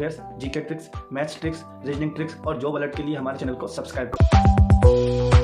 Affairs, GK tricks, maths tricks, reasoning tricks और job alert के लिए हमारे चैनल को सब्सक्राइब करें।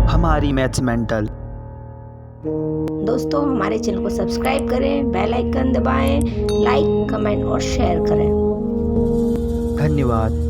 हमारी मैथ्स मेंटल। दोस्तों हमारे चैनल को सब्सक्राइब करें, बेल आइकन दबाएं, लाइक, कमेंट और शेयर करें। धन्यवाद।